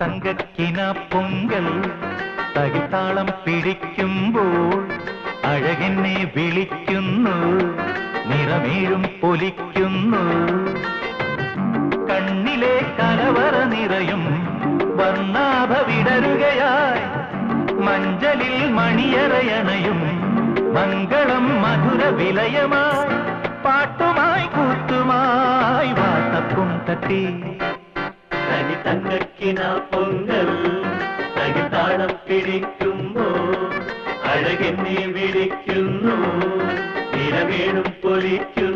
തങ്കക്കിന പൊങ്കൽ തകിത്താളം പിടിക്കുമ്പോൾ അഴകെന്നെ വിളിക്കുന്നു, നിറമേഴും പൊലിക്കുന്നു. കണ്ണിലെ കലവറ നിറയും വർണ്ണാഭ വിടരുകയായി, മഞ്ചലിൽ മണിയറയണയും മംഗളം മധുര വിലയമായി. പാട്ടുമായി കൂത്തുമായി വാട്ടപ്പും തട്ടി തനി തങ്കക്കിന പൊങ്കൽ തകിത്താളം പിടിക്കുമ്പോൾ അഴകെന്നെ വിളിക്കുന്നു, നിറമേഴും പൊലിക്കുന്നു.